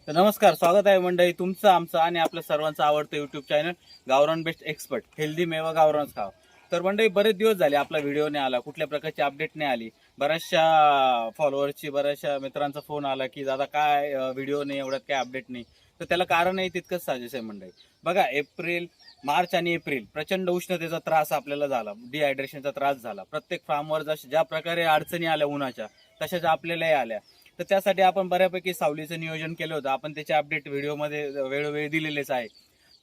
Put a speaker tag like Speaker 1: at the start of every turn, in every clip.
Speaker 1: तर नमस्कार, स्वागत आहे मंडळी तुमचं, आमचं आणि आपल्या सर्वांचं आवडतं युट्यूब चॅनल गावरान बेस्ट एक्सपर्ट. हेल्दी मेवा गावरानच खाव. तर मंडळी बरेच दिवस झाले आपला व्हिडिओ नाही आला, कुठल्या प्रकारची अपडेट नाही आली. बऱ्याचशा फॉलोअर्सची, बऱ्याचशा मित्रांचा फोन आला की दादा काय व्हिडिओ नाही, एवढ्यात काय अपडेट नाही. तर त्याला कारणही तितकंच साजेस आहे मंडळी. बघा, मार्च आणि एप्रिल प्रचंड उष्णतेचा त्रास आपल्याला झाला, डिहायड्रेशनचा त्रास झाला. प्रत्येक फार्मवर ज्या प्रकारे अडचणी आल्या उन्हाच्या, तशाच आपल्यालाही आल्या. तर त्यासाठी आपण बऱ्यापैकी सावलीचं नियोजन केलं होतं. आपण त्याचे अपडेट व्हिडिओमध्ये वेळोवेळी दिलेलेच आहे.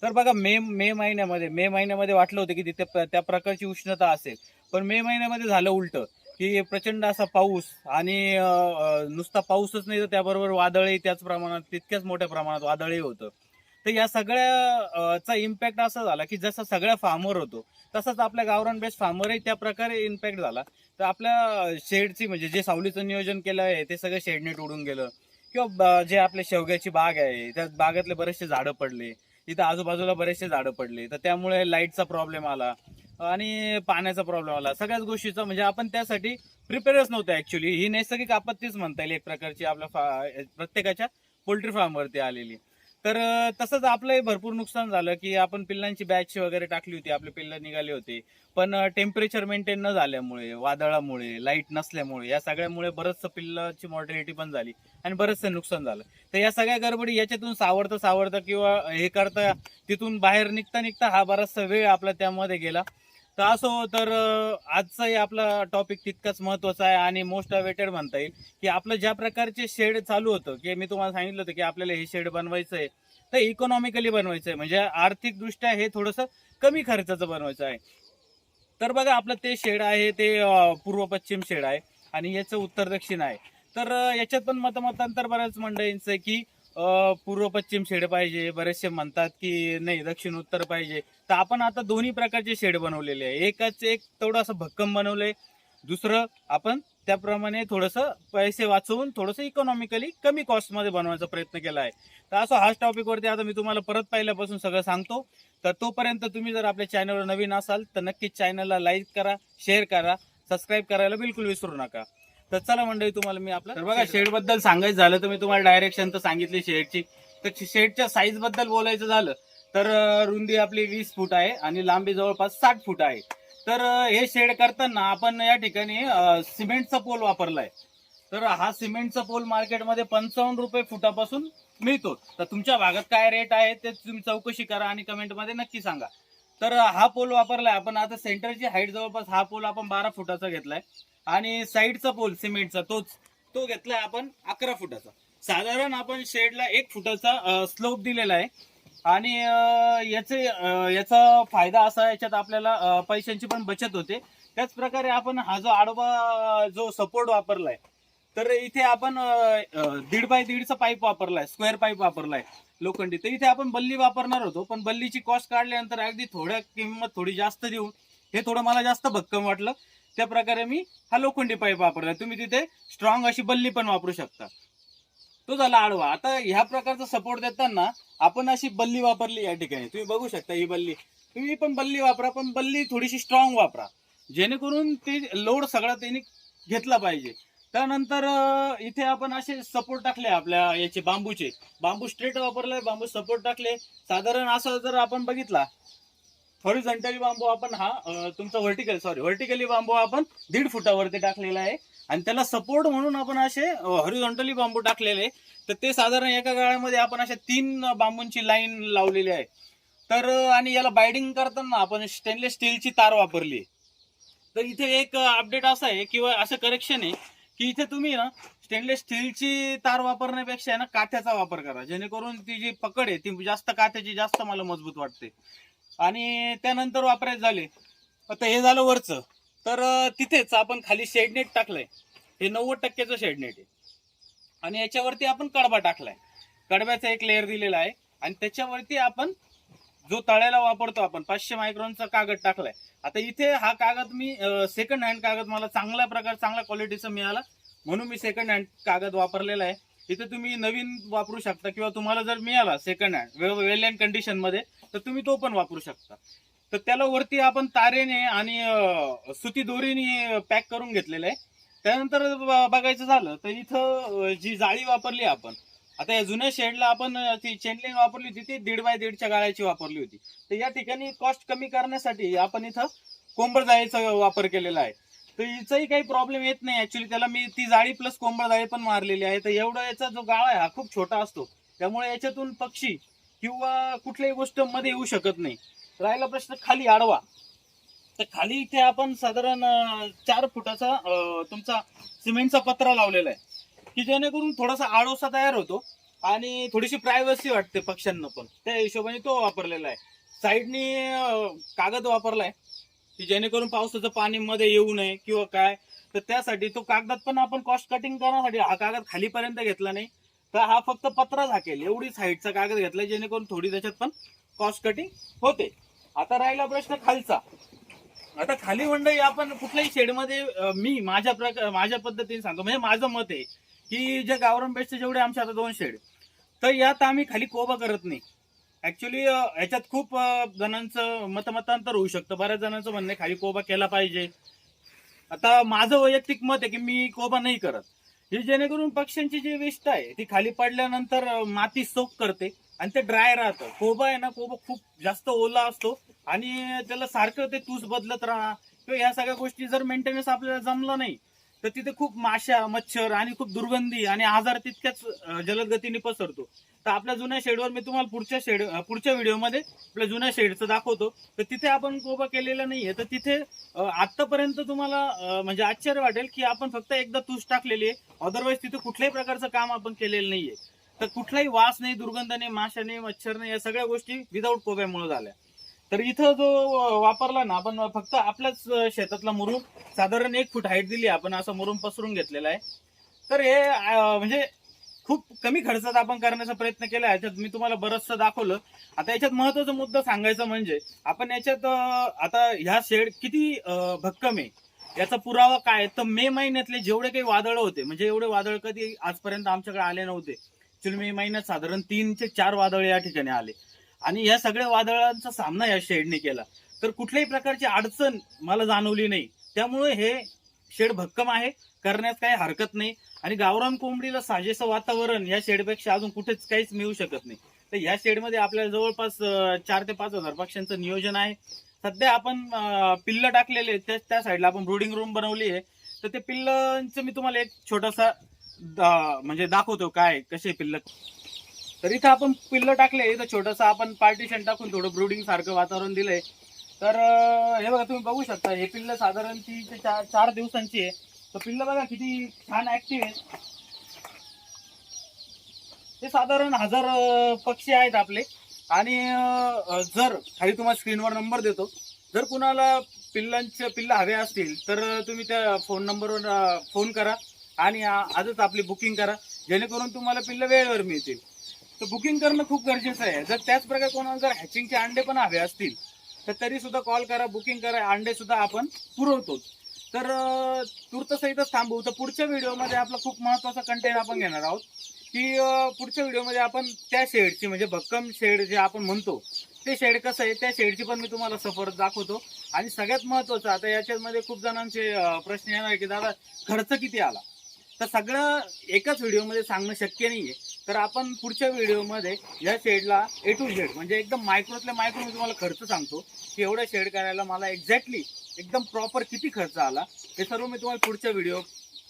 Speaker 1: तर बघा, मे महिन्यामध्ये वाटलं होतं की तिथे त्या प्रकारची उष्णता असेल, पण मे महिन्यामध्ये झालं उलट, की प्रचंड असा पाऊस आणि नुसता पाऊसच नाही तर त्याबरोबर वादळही त्याच प्रमाणात, तितक्याच मोठ्या प्रमाणात वादळही होतं. तर या सगळ्या चा इम्पॅक्ट असा झाला की जसा सगळ्या फार्मवर होतो तसाच आपल्या गावरान बेस्ट फार्मवरही त्या प्रकारे इम्पॅक्ट झाला. तर आपल्या शेडची, म्हणजे जे सावलीचं नियोजन केलं आहे ते सगळं शेडनेट उडून गेलं. किंवा जे आपल्या शेवग्याची बाग आहे त्या बागेतले बरेचसे झाडं पडले, तिथं आजूबाजूला बरेचसे झाडं पडले. तर त्यामुळे लाईटचा प्रॉब्लेम आला आणि पाण्याचा प्रॉब्लेम आला. सगळ्याच गोष्टीचा म्हणजे आपण त्यासाठी प्रिपेअरच नव्हतं ऍक्च्युली. ही नैसर्गिक आपत्तीच म्हणता येईल एक प्रकारची, आपल्या प्रत्येकाच्या पोल्ट्री फार्मवरती आलेली. तर तसंच आपलंही भरपूर नुकसान झालं की आपण पिल्लांची बॅच वगैरे टाकली होती, आपले पिल्लं निघाले होते. पण टेम्परेचर मेंटेन न झाल्यामुळे, वादळामुळे, लाईट नसल्यामुळे, या सगळ्यामुळे बरंचसं पिल्लाची मॉर्टिलिटी पण झाली आणि बरंचसं नुकसान झालं. तर या सगळ्या गडबडी याच्यातून सावरता किंवा हे करता, तिथून बाहेर निघता हा बराचसा वेळ आपला त्यामध्ये गेला. तर असो, तर आजचाही आपला टॉपिक तितकाच महत्वाचा आहे आणि मोस्ट अवेटेड म्हणता येईल. की आपलं ज्या प्रकारचे शेड चालू होतं, की मी तुम्हाला सांगितलं होतं की आपल्याला हे शेड बनवायचं आहे, तर इकॉनॉमिकली बनवायचं आहे, म्हणजे आर्थिक दृष्ट्या हे थोडंसं कमी खर्चाचं बनवायचं आहे. तर बघा, आपलं ते शेड आहे ते पूर्व पश्चिम शेड आहे आणि याचं उत्तर दक्षिण आहे. तर याच्यात पण मतमतांतर बऱ्याच मंडळींचं आहे की पूर्व पश्चिम शेड पाहिजे, बरेचसे म्हणतात की नाही दक्षिण उत्तर पाहिजे. तर आपण आता दोन्ही प्रकारचे शेड बनवलेले आहे. एक तेवढं असं भक्कम बनवलंय, दुसरं आपण त्याप्रमाणे थोडंसं पैसे वाचवून थोडंसं इकॉनॉमिकली कमी कॉस्टमध्ये बनवायचा प्रयत्न केला आहे. तर असं हाच टॉपिकवरती आता मी तुम्हाला परत पहिल्यापासून सगळं सांगतो. तर तोपर्यंत तुम्ही जर आपल्या चॅनलवर नवीन असाल तर नक्कीच चॅनलला लाईक करा, शेअर करा, सबस्क्राईब करायला बिलकुल विसरू नका. तर चला मंडळी, तुम्हाला मी आपलं, तर बघा, शेड बद्दल सांगायचं झालं तर मी तुम्हाला डायरेक्शन तर सांगितली शेडची. तर शेडच्या साईज बद्दल बोलायचं झालं तर रुंदी आपली 20 फूट आहे आणि लांबी जवळपास 60 फूट आहे. तर हे शेड करताना आपण या ठिकाणी सिमेंटचा पोल वापरलाय. तर हा सिमेंटचा पोल मार्केटमध्ये 55 रुपये फुटापासून मिळतो. तर तुमच्या भागात काय रेट आहे ते तुम्ही चौकशी करा आणि कमेंटमध्ये नक्की सांगा. तर हा पोल वापरलाय आपण. आता सेंटरची हाईट जवळपास हा पोल आपण 12 फुटाचा घेतलाय आणि साईडचा पोल सिमेंटचा तो घेतलाय आपण 11 फुटाचा. साधारण आपण शेडला 1 फुटाचा स्लोप दिलेला आहे. आणि याचा फायदा असा, याच्यात आपल्याला पैशांची पण बचत होते. त्याच प्रकारे आपण हा जो आडवा जो सपोर्ट वापरलाय, तर इथे आपण 1.5 बाय 1.5चा पाईप वापरलाय, स्क्वेअर पाईप वापरलाय लोखंडी. तर इथे आपण बल्ली वापरणार होतो, पण बल्लीची कॉस्ट काढल्यानंतर अगदी थोड्या किंमत थोडी जास्त देऊन हे थोडं मला जास्त भक्कम वाटलं. त्या प्रकारे मी हा लोखंडी पाईप वापरलाय. तुम्ही तिथे स्ट्रॉंग अशी बल्ली पण वापरू शकता. तो झाला आडवा. आता ह्या प्रकारचा सपोर्ट देताना आपण अशी बल्ली वापरली या ठिकाणी, तुम्ही बघू शकता ही बल्ली. तुम्ही पण बल्ली वापरा, पण बल्ली थोडीशी स्ट्रॉंग वापरा, जेणेकरून ते लोड सगळा त्यांनी घेतला पाहिजे. त्यानंतर इथे आपण असे सपोर्ट टाकले आपल्या याचे बांबू स्ट्रेट वापरलाय, बांबू सपोर्ट टाकले. साधारण असं जर आपण बघितला, हॉरिझॉन्टली बांबू आपण हा तुमचा व्हर्टिकली बांबू आपण 1.5 फुटावरती टाकलेला आहे आणि त्याला सपोर्ट म्हणून आपण असे हॉरिझॉन्टली बांबू टाकलेले. तर ते साधारण एका गाळ्यामध्ये आपण अशा 3 बांबूंची लाईन लावलेली आहे. तर आणि याला बाइंडिंग करताना आपण स्टेनलेस स्टीलची तार वापरली. तर इथे एक अपडेट असा आहे किंवा असं करेक्शन आहे की इथे तुम्ही ना स्टेनलेस स्टीलची तार वापरण्यापेक्षा ना काथ्याचा वापर करा, जेणेकरून ती जी पकड आहे ती जास्त काथ्याची जास्त मला मजबूत वाटते. आणि त्यानंतर वापरायचे झाले, आता हे झालं वरचं. तर तिथेच आपण खाली शेडनेट टाकलंय. हे 90% शेडनेट आहे आणि याच्यावरती आपण कडबा टाकलाय. कडब्याचा एक लेअर दिलेला आहे आणि त्याच्यावरती आपण जो तळ्याला वापरतो आपण 500 मायक्रॉनचा कागद टाकलाय. आता इथे हा कागद मी सेकंड हँड कागद मला चांगल्या क्वालिटीचा मिळाला म्हणून मी सेकंड हँड कागद वापरलेला आहे. इथे तुम्ही नवीन वापरू शकता किंवा तुम्हाला जर मिळाला second hand well and condition मध्ये तर तुम्ही तो पण वापरू शकता. तर त्याला वरती आपण तारेने आणि सुती दोरीने पॅक करून घेतलेलं आहे. त्यानंतर बघायचं झालं तर इथं जी जाळी वापरली आपण, आता या जुन्या शेडला आपण ती चेनलिंग वापरली होती, ती 1.5 बाय 1.5च्या गाळ्याची वापरली होती. तर या ठिकाणी कॉस्ट कमी करण्यासाठी आपण इथं कोंबड जाळीचा वापर केलेला आहे. तर हिचाही काही प्रॉब्लेम येत नाही. ऍक्च्युली त्याला मी ती जाळी प्लस कोंबड जाळी पण मारलेली आहे. तर एवढा याचा जो गाळा आहे हा खूप छोटा असतो, त्यामुळे याच्यातून पक्षी किंवा कुठल्याही गोष्ट मध्ये येऊ शकत नाही. राहिला प्रश्न खाली आडवा, तर खाली इथे आपण साधारण 4 फुटाचा तुमचा सिमेंटचा पत्रा लावलेला आहे, की जेणेकरून थोडासा आडोसा तयार होतो आणि थोडीशी प्रायव्हसी वाटते पक्ष्यांना पण, त्या हिशोबाने तो वापरलेला आहे. साईडनी कागद वापरलाय, की जेणेकरून पावसाचं पाणी मध्ये येऊ नये किंवा काय, तर त्यासाठी तो कागदात पण आपण कॉस्ट कटिंग करण्यासाठी हा कागद खालीपर्यंत घेतला नाही, तर हा फक्त पत्रा झाकेल एवढी साईडचा कागद घेतला, जेणेकरून थोडी त्याच्यात पण कॉस्ट कटिंग होते. आता राहिला प्रश्न खालचा. आता खाली मंडळी आपण कुठल्याही शेडमध्ये मी माझ्या पद्धतीने सांगतो, म्हणजे माझं मत आहे की जे गावरान बेस्टचे जेवढे आमचे आता 2 शेड, तर यात आम्ही खाली कोबा करत नाही. ऍक्च्युली याच्यात खूप जणांचं मतमतांतर होऊ शकतं. बऱ्याच जणांचं म्हणणं आहे खाली कोबा केला पाहिजे. आता माझं वैयक्तिक मत आहे की मी कोबा नाही करत, हे जेणेकरून पक्ष्यांची जी वेस्ट आहे ती खाली पडल्यानंतर माती सोक करते आणि ते ड्राय राहतं. कोबा आहे ना, कोबा खूप जास्त ओला असतो आणि त्याला सारखं ते तूस बदलत राहणार किंवा ह्या सगळ्या गोष्टी जर मेंटेनन्स आपल्याला जमलं नाही, तर तिथे खूप माशा, मच्छर आणि खूप दुर्गंधी आणि आजार तितक्याच जलद गतीने पसरतो. तर आपल्या जुन्या शेडवर मी तुम्हाला पुढच्या व्हिडिओमध्ये आपल्या जुन्या शेडचं दाखवतो. तर तिथे आपण कोबा केलेला नाहीये. तर तिथे आतापर्यंत तुम्हाला म्हणजे आश्चर्य वाटेल की आपण फक्त एकदा तूस टाकलेली आहे, अदरवाईज तिथे कुठल्याही प्रकारचं काम आपण केलेलं नाहीये. तर कुठलाही वास नाही, दुर्गंध नाही, माशा नाही, मच्छर नाही, या सगळ्या गोष्टी विदाऊट कोब्यामुळे झाल्या. तर इथं जो वापरला ना आपण, फक्त आपल्याच शेतातला मुरुम, साधारण 1 फूट हाईट दिली आपण, असा मुरुम पसरून घेतलेला आहे. तर हे म्हणजे खूप कमी खर्चात आपण करण्याचा प्रयत्न केला. याच्यात मी तुम्हाला बरंचसं दाखवलं. आता याच्यात महत्वाचा मुद्दा सांगायचा म्हणजे आपण याच्यात आता ह्या शेड किती भक्कम आहे याचा पुरावा काय, तर मे महिन्यातले जेवढे काही वादळ होते, म्हणजे एवढे वादळ कधी आजपर्यंत आमच्याकडे आले नव्हते. ऍक्च्युली मे महिन्यात साधारण 3 ते 4 वादळ या ठिकाणी आले आणि या सगळ्या वादळांचा सामना या शेडने केला. तर कुठल्याही प्रकारची अडचण मला जाणवली नाही. त्यामुळे हे शेड भक्कम आहे, करण्यात काही हरकत नाही. आणि गावरान कोंबडीला साजेसं वातावरण या शेडपेक्षा अजून कुठेच काहीच मिळू शकत नाही. तर या शेडमध्ये आपल्याला जवळपास 4 ते 5 हजार पक्ष्यांचं नियोजन आहे. सध्या आपण पिल्ल टाकलेले, त्या साईडला आपण ब्रुडिंग रूम बनवली आहे. तर ते पिल्लांचं मी तुम्हाला एक छोटासा म्हणजे दाखवतो काय कसे पिल्ल. तर इथं आपण पिल्ल टाकले, इथं छोटंसं आपण पार्टिशन टाकून थोडं ब्रुडिंग सारखं वातावरण दिलंय. तर हे बघा, तुम्ही बघू शकता हे पिल्ल साधारण 3 ते 4 दिवसांची आहे. तर पिल्ल बघा किती छान ऍक्टिव्ह आहे. ते साधारण 1000 पक्षी आहेत आपले. आणि जर खाली तुम्हाला स्क्रीनवर नंबर देतो, जर कुणाला पिल्ल हवे असतील तर तुम्ही त्या फोन नंबरवर फोन करा आणि आजच आपली बुकिंग करा, जेणेकरून तुम्हाला पिल्ल वेळेवर मिळतील. तर बुकिंग करणं खूप गरजेचं आहे. जर त्याच प्रकारे कोणाला जर हॅचिंगचे अंडे पण हवे असतील तर तरी सुद्धा कॉल करा, बुकिंग करा, अंडे सुद्धा आपण पुरवतो. तर तूर्त सहितच थांबवू. तर पुढच्या व्हिडिओमध्ये आपला खूप महत्वाचा कंटेंट आपण घेणार आहोत, की पुढच्या व्हिडिओमध्ये आपण त्या शेडची, म्हणजे भक्कम शेड जे आपण म्हणतो ते शेड कसं आहे, त्या शेडची पण मी तुम्हाला सफर दाखवतो. आणि सगळ्यात महत्वाचं, आता याच्यामध्ये खूप जणांचे प्रश्न येणार की दादा खर्च किती आला, तर सगळं एकाच व्हिडिओमध्ये सांगणं शक्य नाहीये. तर आपण पुढच्या व्हिडिओमध्ये या शेडला ए टू झेड, म्हणजे एकदम मायक्रोतल्या मायक्रो मी तुम्हाला खर्च सांगतो, की एवढ्या शेड करायला मला एक्झॅक्टली एकदम प्रॉपर किती खर्च आला, हे सर्व मी तुम्हाला पुढच्या व्हिडिओ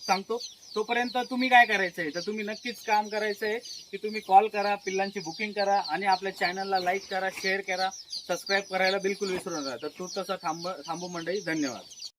Speaker 1: सांगतो. तोपर्यंत तुम्ही काय करायचंय, तर तुम्ही नक्कीच काम करायचंय की तुम्ही कॉल करा, पिल्लांची बुकिंग करा आणि आपल्या चॅनलला लाईक करा, शेअर करा, सबस्क्राईब करायला बिलकुल विसरू नका. तर तूर्त थांबू मंडळी. धन्यवाद.